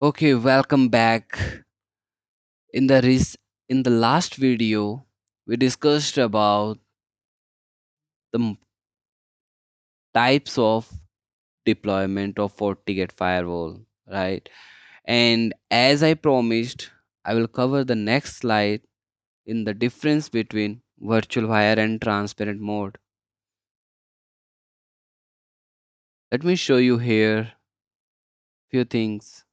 Okay, welcome back. In the in the last video, we discussed about the types of deployment of FortiGate firewall, right? And as I promised, I will cover the next slide in the difference between virtual wire and transparent mode. Let me show you here few things.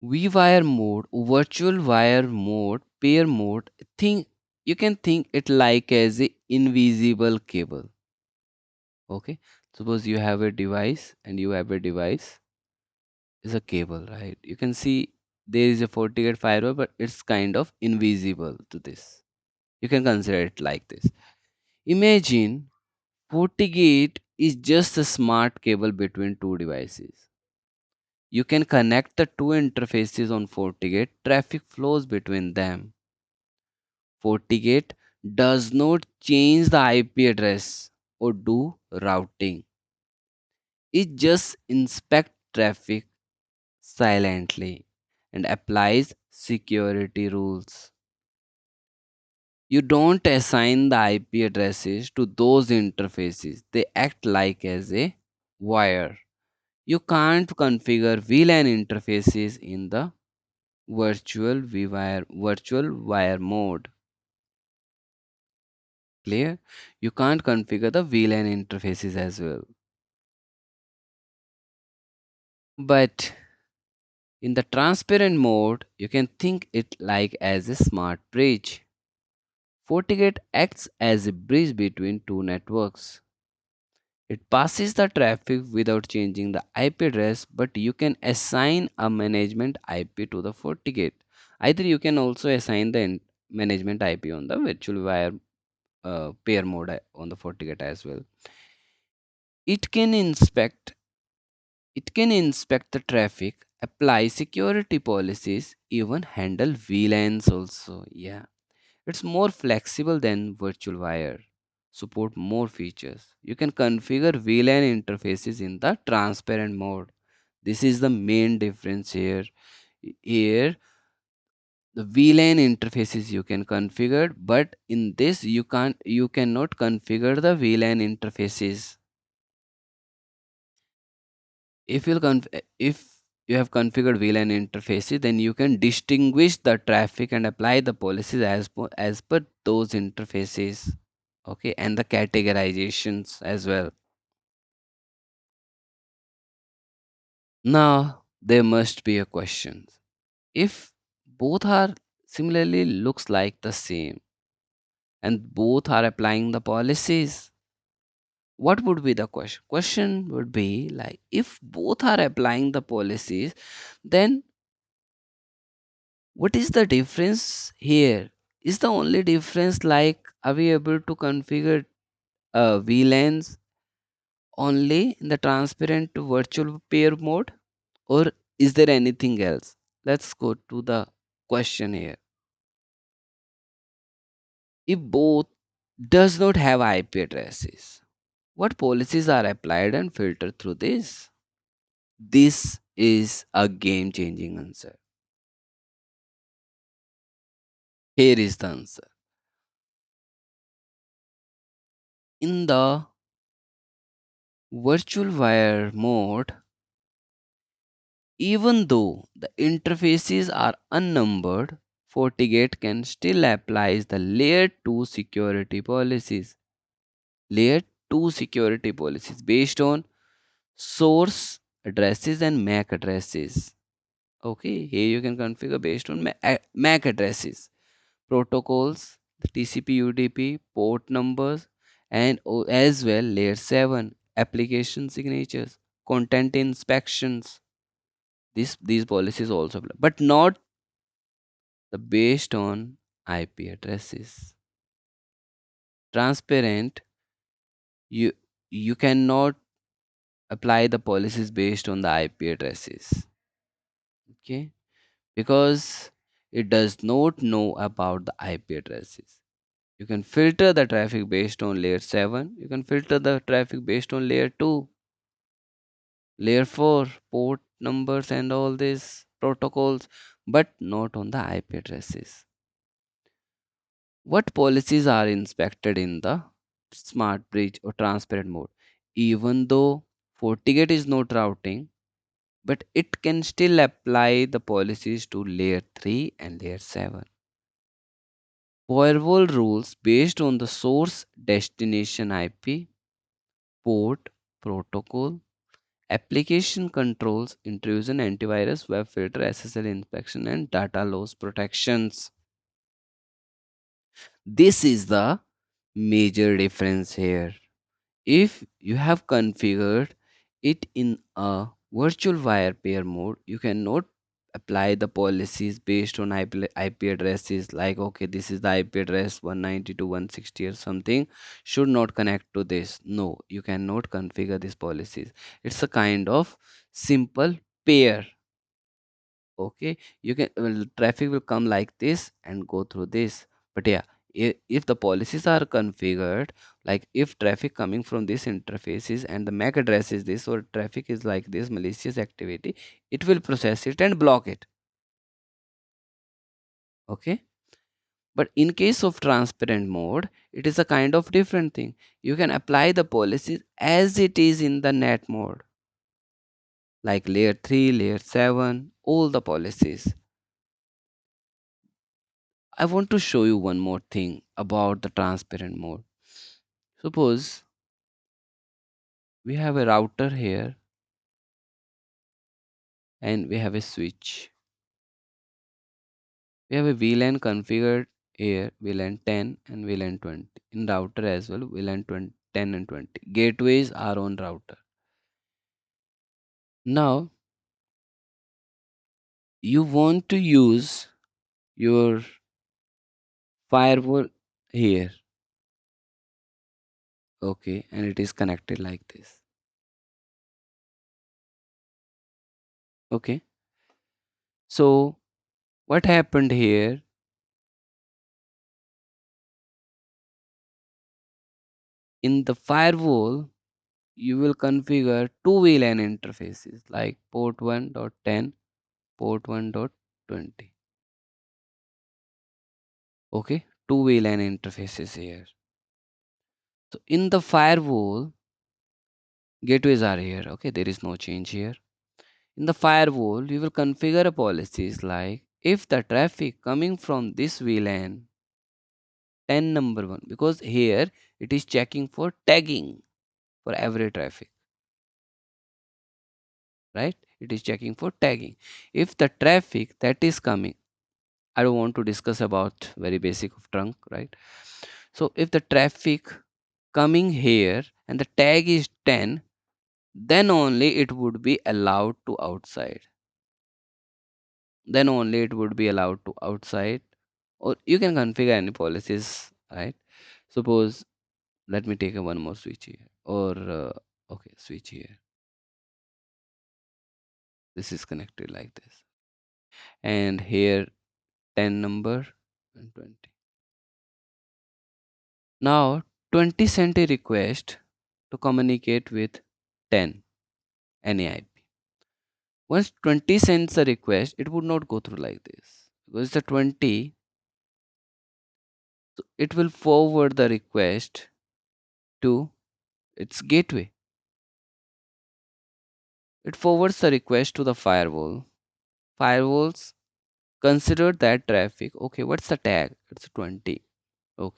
V-wire mode, virtual wire mode, pair mode. Think you can think it like as a invisible cable. Okay, suppose you have a device and you have a device is a cable, right? You can see there is a FortiGate firewall, but it's kind of invisible to this. You can consider it like this. Imagine FortiGate is just a smart cable between two devices. You can connect the two interfaces on FortiGate. Traffic flows between them. FortiGate does not change the IP address or do routing. It just inspects traffic silently and applies security rules. You don't assign the IP addresses to those interfaces. They act like as a wire. You can't configure VLAN interfaces in the virtual wire mode. Clear? You can't configure the VLAN interfaces as well. But in the transparent mode, you can think it like as a smart bridge. FortiGate acts as a bridge between two networks. It passes the traffic without changing the IP address, but you can assign a management IP to the FortiGate. Either you can also assign the management IP on the virtual wire pair mode on the FortiGate as well. It can inspect it can inspect the traffic, apply security policies, even handle VLANs also. Yeah. It's more flexible than virtual wire, support more features. You can configure VLAN interfaces in the transparent mode. This is the main difference here. Here, the VLAN interfaces you can configure, but in this you cannot configure the VLAN interfaces. If you have configured VLAN interfaces, then you can distinguish the traffic and apply the policies as per those interfaces. Okay, and the categorizations as well. Now there must be a question. If both are similarly looks like the same and both are applying the policies, what would be the question would be like, if both are applying the policies, then what is the difference here? Is the only difference like, are we able to configure VLANs only in the transparent to virtual pair mode, or is there anything else? Let's go to the question here. If both does not have IP addresses, what policies are applied and filtered through this? This is a game changing answer. Here is the answer. In the virtual wire mode, even though the interfaces are unnumbered, FortiGate can still apply the layer 2 security policies. Layer 2 security policies based on source addresses and MAC addresses. Okay, here you can configure based on MAC addresses, protocols, the TCP UDP, port numbers, and as well layer 7 application signatures, content inspections. These policies also apply, but not the based on IP addresses. Transparent, you you cannot apply the policies based on the IP addresses. Okay, because it does not know about the IP addresses. You can filter the traffic based on layer 7. You can filter the traffic based on layer 2, layer 4, port numbers, and all these protocols, but not on the IP addresses. What policies are inspected in the smart bridge or transparent mode? Even though FortiGate is not routing, but it can still apply the policies to layer 3 and layer 7. Firewall rules based on the source destination IP, port, protocol, application controls, intrusion, antivirus, web filter, SSL inspection, and data loss protections. This is the major difference here. If you have configured it in a virtual wire pair mode, you cannot apply the policies based on IP addresses like, okay, this is the IP address 192.160 or something, should not connect to this. No, you cannot configure these policies. It's a kind of simple pair. Okay, you can, well, traffic will come like this and go through this. But yeah, if the policies are configured, like if traffic coming from this interfaces and the MAC address is this, or traffic is like this malicious activity, it will process it and block it. Okay, but in case of transparent mode, it is a kind of different thing. You can apply the policies as it is in the net mode, like layer 3, layer 7, all the policies. I want to show you one more thing about the transparent mode. Suppose we have a router here and we have a switch. We have a VLAN configured here, VLAN 10 and VLAN 20. In router as well, VLAN 20, 10 and 20. Gateways are on router. Now, you want to use your firewall here. Okay, and it is connected like this. Okay, so what happened here? In the firewall, you will configure two VLAN interfaces like port 1.10, port 1.20. Okay, two VLAN interfaces here. So in the firewall, gateways are here. Okay, there is no change here. In the firewall, you will configure policies like if the traffic coming from this VLAN 10 number one, because here it is checking for tagging for every traffic, right? It is checking for tagging. If the traffic that is coming, I don't want to discuss about very basic of trunk, right? So if the traffic coming here and the tag is 10, then only it would be allowed to outside. Then only it would be allowed to outside. Or you can configure any policies, right? Suppose, let me take a one more switch here. Or, okay, switch here. This is connected like this. And here 10 number and 20. Now 20 sent a request to communicate with 10 NAIP. Once 20 sends a request, it would not go through like this. Because the 20, so it will forward the request to its gateway. It forwards the request to the firewall. Firewalls consider that traffic. Okay, what's the tag? It's 20. Okay.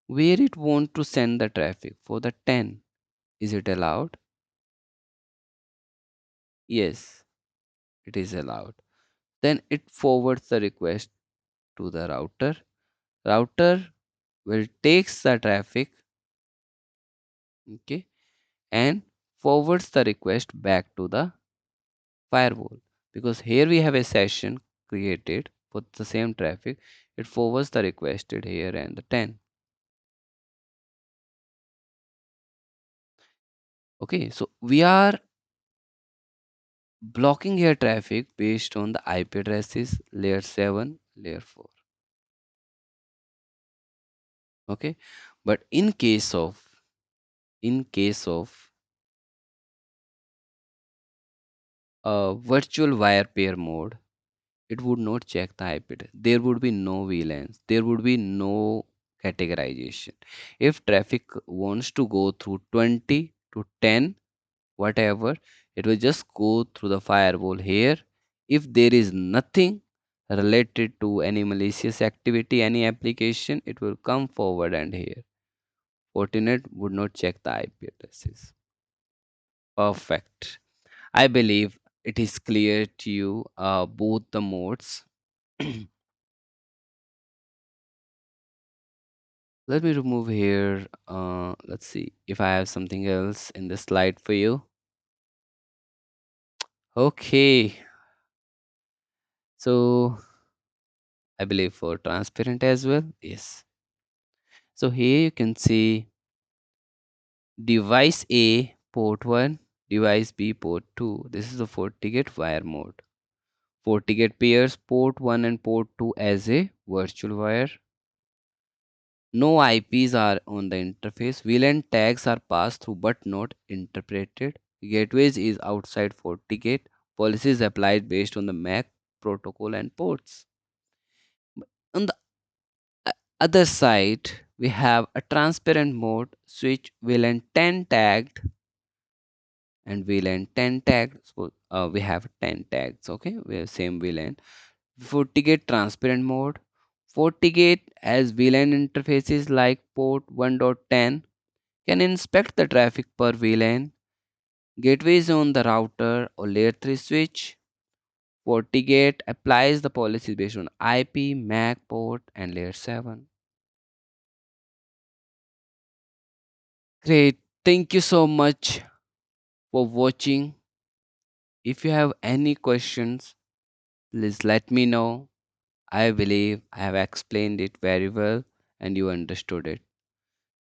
Where it want to send the traffic for the 10? Is it allowed? Yes, it is allowed. Then it forwards the request to the router. Router will takes the traffic, okay, and forwards the request back to the firewall, because here we have a session created for the same traffic. It forwards the requested here and the 10. Okay, so we are blocking here traffic based on the IP addresses layer 7, layer 4. Okay, but in case of virtual wire pair mode, it would not check the IP address. There would be no VLANs. There would be no categorization. If traffic wants to go through 20 to 10, whatever, it will just go through the firewall here. If there is nothing related to any malicious activity, any application, it will come forward and here. Fortinet would not check the IP addresses. Perfect. I believe it is clear to you both the modes. Let me remove here. Let's see if I have something else in the slide for you. Okay, so I believe for transparent as well. Yes. So here you can see device A port 1, device B port 2. This is the FortiGate wire mode. FortiGate pairs port 1 and port 2 as a virtual wire. No IPs are on the interface. VLAN tags are passed through but not interpreted. Gateways is outside FortiGate. Policies applied based on the MAC protocol and ports. On the o- other side, we have a transparent mode switch VLAN 10 tagged and VLAN 10 tagged. So we have 10 tags. Okay, we have same VLAN. FortiGate transparent mode. FortiGate has VLAN interfaces like port 1.10 can inspect the traffic per VLAN, gateways on the router or layer 3 switch. FortiGate applies the policies based on IP, MAC port, and layer 7. Great. Thank you so much for watching. If you have any questions, please let me know. I believe I have explained it very well and you understood it.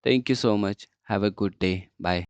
Thank you so much. Have a good day. Bye.